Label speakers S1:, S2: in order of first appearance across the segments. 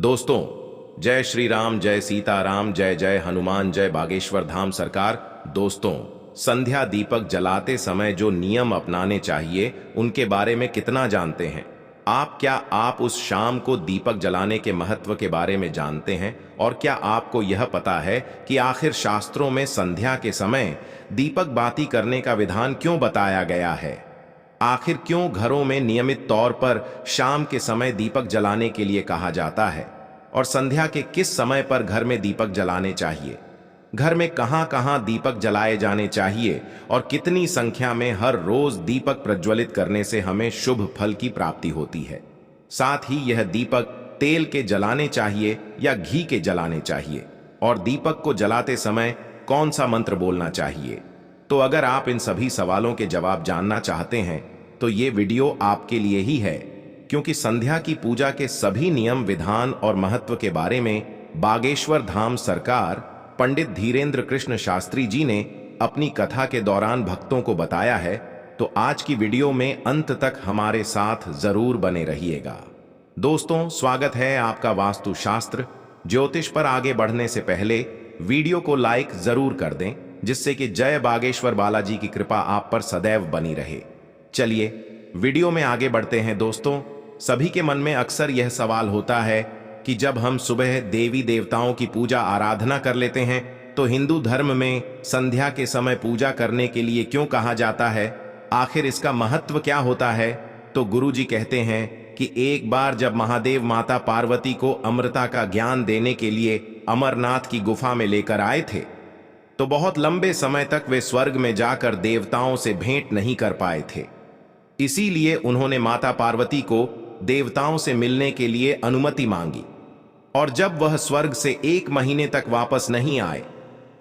S1: दोस्तों, जय श्री राम, जय सीताराम, जय जय हनुमान, जय बागेश्वर धाम सरकार। दोस्तों, संध्या दीपक जलाते समय जो नियम अपनाने चाहिए उनके बारे में कितना जानते हैं आप? क्या आप उस शाम को दीपक जलाने के महत्व के बारे में जानते हैं? और क्या आपको यह पता है कि आखिर शास्त्रों में संध्या के समय दीपक बाती करने का विधान क्यों बताया गया है? आखिर क्यों घरों में नियमित तौर पर शाम के समय दीपक जलाने के लिए कहा जाता है? और संध्या के किस समय पर घर में दीपक जलाने चाहिए? घर में कहां कहां दीपक जलाए जाने चाहिए? और कितनी संख्या में हर रोज दीपक प्रज्वलित करने से हमें शुभ फल की प्राप्ति होती है? साथ ही यह दीपक तेल के जलाने चाहिए या घी के जलाने चाहिए? और दीपक को जलाते समय कौन सा मंत्र बोलना चाहिए? तो अगर आप इन सभी सवालों के जवाब जानना चाहते हैं तो ये वीडियो आपके लिए ही है, क्योंकि संध्या की पूजा के सभी नियम, विधान और महत्व के बारे में बागेश्वर धाम सरकार पंडित धीरेन्द्र कृष्ण शास्त्री जी ने अपनी कथा के दौरान भक्तों को बताया है। तो आज की वीडियो में अंत तक हमारे साथ जरूर बने रहिएगा। दोस्तों, स्वागत है आपका वास्तु शास्त्र ज्योतिष पर आगे बढ़ने से पहले वीडियो को लाइक जरूर कर दें, जिससे कि जय बागेश्वर बालाजी की कृपा आप पर सदैव बनी रहे। चलिए वीडियो में आगे बढ़ते हैं। दोस्तों, सभी के मन में अक्सर यह सवाल होता है कि जब हम सुबह देवी देवताओं की पूजा आराधना कर लेते हैं तो हिंदू धर्म में संध्या के समय पूजा करने के लिए क्यों कहा जाता है? आखिर इसका महत्व क्या होता है? तो गुरुजी कहते हैं कि एक बार जब महादेव माता पार्वती को अमृता का ज्ञान देने के लिए अमरनाथ की गुफा में लेकर आए थे, तो बहुत लंबे समय तक वे स्वर्ग में जाकर देवताओं से भेंट नहीं कर पाए थे। इसीलिए उन्होंने माता पार्वती को देवताओं से मिलने के लिए अनुमति मांगी, और जब वह स्वर्ग से 1 महीने तक वापस नहीं आए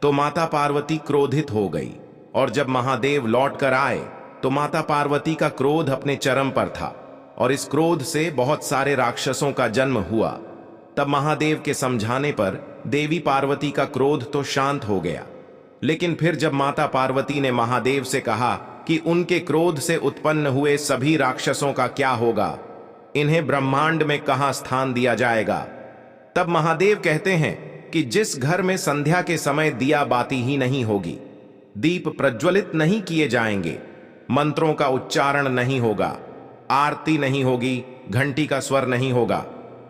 S1: तो माता पार्वती क्रोधित हो गई। और जब महादेव लौट कर आए तो माता पार्वती का क्रोध अपने चरम पर था, और इस क्रोध से बहुत सारे राक्षसों का जन्म हुआ। तब महादेव के समझाने पर देवी पार्वती का क्रोध तो शांत हो गया, लेकिन फिर जब माता पार्वती ने महादेव से कहा कि उनके क्रोध से उत्पन्न हुए सभी राक्षसों का क्या होगा, इन्हें ब्रह्मांड में कहां स्थान दिया जाएगा, तब महादेव कहते हैं कि जिस घर में संध्या के समय दिया बाती ही नहीं होगी, दीप प्रज्वलित नहीं किए जाएंगे, मंत्रों का उच्चारण नहीं होगा, आरती नहीं होगी, घंटी का स्वर नहीं होगा,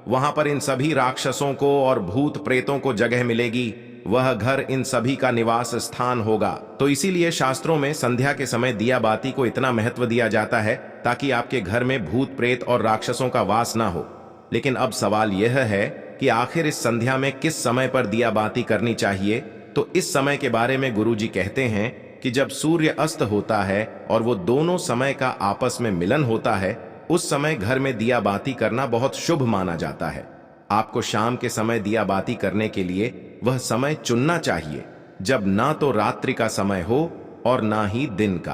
S1: वहां पर इन सभी राक्षसों को और भूत प्रेतों को जगह मिलेगी। वह घर इन सभी का निवास स्थान होगा। तो इसीलिए शास्त्रों में संध्या के समय दिया बाती को इतना महत्व दिया जाता है ताकि आपके घर में भूत प्रेत और राक्षसों का वास ना हो। लेकिन अब सवाल यह है कि आखिर इस संध्या में किस समय पर दिया बाती करनी चाहिए? तो इस समय के बारे में गुरुजी कहते हैं कि जब सूर्य अस्त होता है और वो दोनों समय का आपस में मिलन होता है, उस समय घर में दिया बाती करना बहुत शुभ माना जाता है। आपको शाम के समय दिया बाती करने के लिए वह समय चुनना चाहिए जब ना तो रात्रि का समय हो और ना ही दिन का।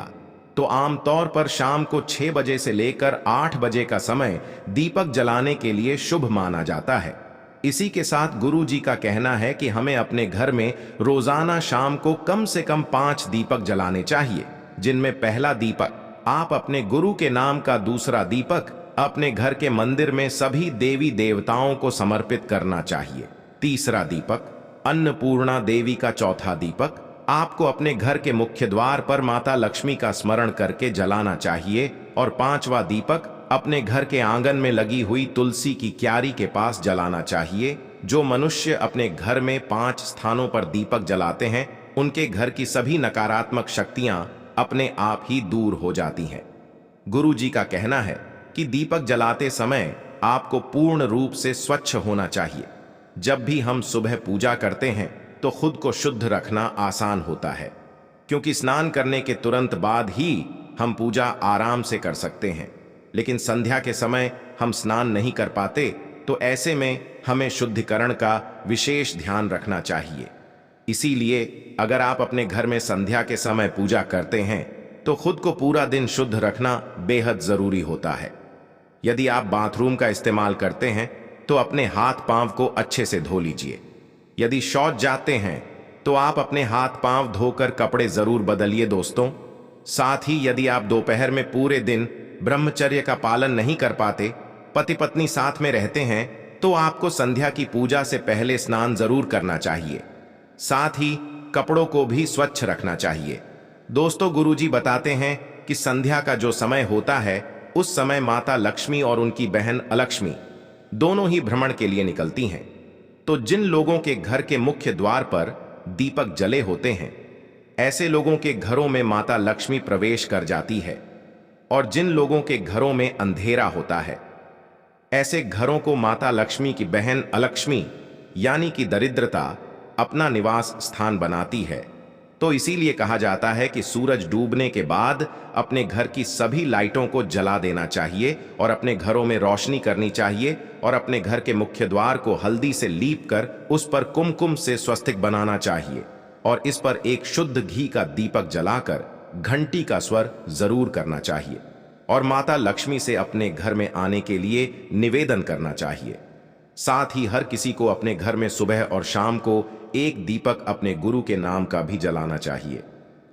S1: तो आमतौर पर शाम को 6 बजे से लेकर 8 बजे का समय दीपक जलाने के लिए शुभ माना जाता है। इसी के साथ गुरुजी का कहना है कि हमें अपने घर में रोजाना शाम को कम से कम 5 दीपक जलाने चाहिए, जिनमें पहला दीपक आप अपने गुरु के नाम का, दूसरा दीपक अपने घर के मंदिर में सभी देवी देवताओं को समर्पित करना चाहिए, तीसरा दीपक अन्नपूर्णा देवी का, चौथा दीपक आपको अपने घर के मुख्य द्वार पर माता लक्ष्मी का स्मरण करके जलाना चाहिए, और 5वां दीपक अपने घर के आंगन में लगी हुई तुलसी की क्यारी के पास जलाना चाहिए। जो मनुष्य अपने घर में 5 स्थानों पर दीपक जलाते हैं, उनके घर की सभी नकारात्मक शक्तियां अपने आप ही दूर हो जाती हैं। गुरुजी का कहना है कि दीपक जलाते समय आपको पूर्ण रूप से स्वच्छ होना चाहिए। जब भी हम सुबह पूजा करते हैं तो खुद को शुद्ध रखना आसान होता है, क्योंकि स्नान करने के तुरंत बाद ही हम पूजा आराम से कर सकते हैं। लेकिन संध्या के समय हम स्नान नहीं कर पाते, तो ऐसे में हमें शुद्धिकरण का विशेष ध्यान रखना चाहिए। इसीलिए अगर आप अपने घर में संध्या के समय पूजा करते हैं तो खुद को पूरा दिन शुद्ध रखना बेहद जरूरी होता है। यदि आप बाथरूम का इस्तेमाल करते हैं तो अपने हाथ पांव को अच्छे से धो लीजिए। यदि शौच जाते हैं तो आप अपने हाथ पांव धोकर कपड़े जरूर बदलिए दोस्तों। साथ ही यदि आप दोपहर में पूरे दिन ब्रह्मचर्य का पालन नहीं कर पाते, पति पत्नी साथ में रहते हैं, तो आपको संध्या की पूजा से पहले स्नान जरूर करना चाहिए। साथ ही कपड़ों को भी स्वच्छ रखना चाहिए। दोस्तों, गुरुजी बताते हैं कि संध्या का जो समय होता है उस समय माता लक्ष्मी और उनकी बहन अलक्ष्मी दोनों ही भ्रमण के लिए निकलती हैं। तो जिन लोगों के घर के मुख्य द्वार पर दीपक जले होते हैं, ऐसे लोगों के घरों में माता लक्ष्मी प्रवेश कर जाती है। और जिन लोगों के घरों में अंधेरा होता है, ऐसे घरों को माता लक्ष्मी की बहन अलक्ष्मी यानी कि दरिद्रता अपना निवास स्थान बनाती है। तो इसीलिए कहा जाता है कि सूरज डूबने के बाद अपने घर की सभी लाइटों को जला देना चाहिए और अपने घरों में रोशनी करनी चाहिए और अपने घर के मुख्य द्वार को हल्दी से लीप कर उस पर कुमकुम से स्वस्तिक बनाना चाहिए और इस पर एक शुद्ध घी का दीपक जलाकर घंटी का स्वर जरूर करना चाहिए और माता लक्ष्मी से अपने घर में आने के लिए निवेदन करना चाहिए। साथ ही हर किसी को अपने घर में सुबह और शाम को एक दीपक अपने गुरु के नाम का भी जलाना चाहिए,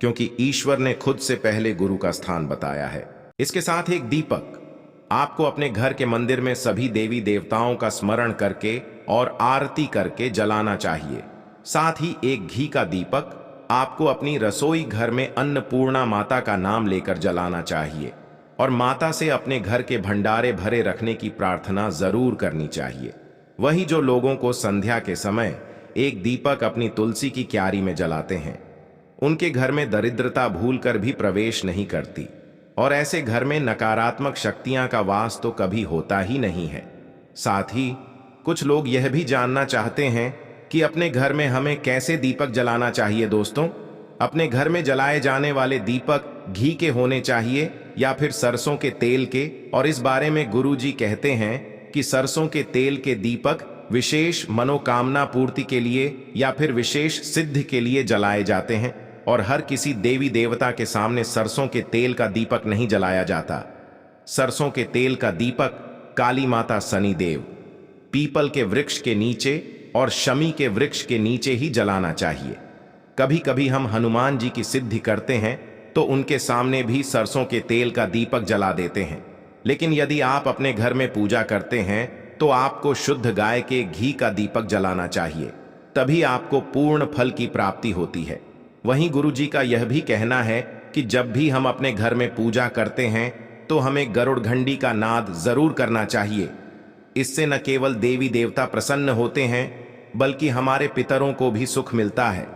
S1: क्योंकि ईश्वर ने खुद से पहले गुरु का स्थान बताया है। इसके साथ एक दीपक आपको अपने घर के मंदिर में सभी देवी देवताओं का स्मरण करके और आरती करके जलाना चाहिए। साथ ही एक घी का दीपक आपको अपनी रसोई घर में अन्नपूर्णा माता का नाम लेकर जलाना चाहिए और माता से अपने घर के भंडारे भरे रखने की प्रार्थना जरूर करनी चाहिए। वही जो लोगों को संध्या के समय एक दीपक अपनी तुलसी की क्यारी में जलाते हैं, उनके घर में दरिद्रता भूलकर भी प्रवेश नहीं करती और ऐसे घर में नकारात्मक शक्तियां का वास तो कभी होता ही नहीं है। साथ ही कुछ लोग यह भी जानना चाहते हैं कि अपने घर में हमें कैसे दीपक जलाना चाहिए। दोस्तों, अपने घर में जलाए जाने वाले दीपक घी के होने चाहिए या फिर सरसों के तेल के, और इस बारे में गुरुजी कहते हैं कि सरसों के तेल के दीपक विशेष मनोकामना पूर्ति के लिए या फिर विशेष सिद्धि के लिए जलाए जाते हैं और हर किसी देवी देवता के सामने सरसों के तेल का दीपक नहीं जलाया जाता। सरसों के तेल का दीपक काली माता शनिदेव, पीपल के वृक्ष के नीचे और शमी के वृक्ष के नीचे ही जलाना चाहिए। कभी कभी हम हनुमान जी की सिद्धि करते हैं तो उनके सामने भी सरसों के तेल का दीपक जला देते हैं। लेकिन यदि आप अपने घर में पूजा करते हैं तो आपको शुद्ध गाय के घी का दीपक जलाना चाहिए, तभी आपको पूर्ण फल की प्राप्ति होती है। वहीं गुरुजी का यह भी कहना है कि जब भी हम अपने घर में पूजा करते हैं तो हमें गरुड़ घंटी का नाद जरूर करना चाहिए। इससे न केवल देवी देवता प्रसन्न होते हैं बल्कि हमारे पितरों को भी सुख मिलता है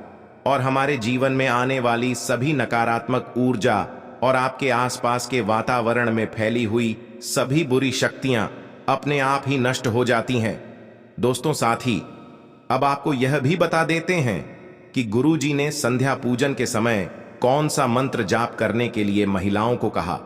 S1: और हमारे जीवन में आने वाली सभी नकारात्मक ऊर्जा और आपके आसपास के वातावरण में फैली हुई सभी बुरी शक्तियां अपने आप ही नष्ट हो जाती हैं। दोस्तों, साथ ही अब आपको यह भी बता देते हैं कि गुरुजी ने संध्या पूजन के समय कौन सा मंत्र जाप करने के लिए महिलाओं को कहा।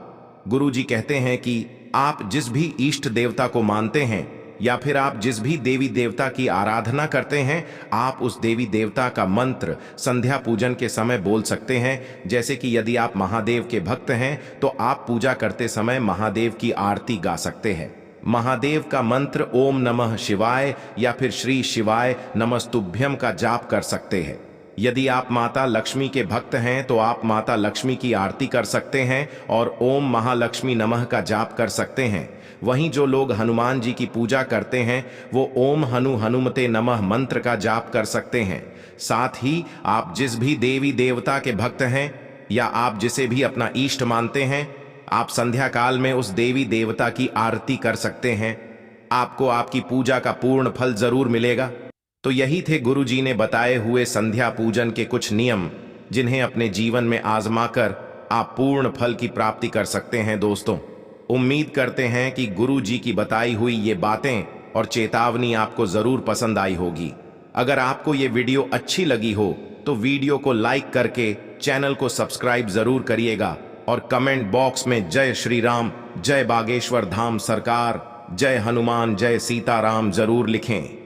S1: गुरुजी कहते हैं कि आप जिस भी इष्ट देवता को मानते हैं या फिर आप जिस भी देवी देवता की आराधना करते हैं, आप उस देवी देवता का मंत्र संध्या पूजन के समय बोल सकते हैं। जैसे कि यदि आप महादेव के भक्त हैं तो आप पूजा करते समय महादेव की आरती गा सकते हैं। महादेव का मंत्र ओम नमः शिवाय या फिर श्री शिवाय नमस्तुभ्यम का जाप कर सकते हैं। यदि आप माता लक्ष्मी के भक्त हैं तो आप माता लक्ष्मी की आरती कर सकते हैं और ओम महालक्ष्मी नमः का जाप कर सकते हैं। वहीं जो लोग हनुमान जी की पूजा करते हैं वो ओम हनुमते नमः मंत्र का जाप कर सकते हैं। साथ ही आप जिस भी देवी देवता के भक्त हैं या आप जिसे भी अपना इष्ट मानते हैं, आप संध्या काल में उस देवी देवता की आरती कर सकते हैं। आपको आपकी पूजा का पूर्ण फल जरूर मिलेगा। तो यही थे गुरुजी ने बताए हुए संध्या पूजन के कुछ नियम, जिन्हें अपने जीवन में आजमाकर आप पूर्ण फल की प्राप्ति कर सकते हैं। दोस्तों, उम्मीद करते हैं कि गुरुजी की बताई हुई ये बातें और चेतावनी आपको जरूर पसंद आई होगी। अगर आपको ये वीडियो अच्छी लगी हो तो वीडियो को लाइक करके चैनल को सब्सक्राइब जरूर करिएगा और कमेंट बॉक्स में जय श्री राम, जय बागेश्वर धाम सरकार, जय हनुमान, जय सीताराम जरूर लिखें।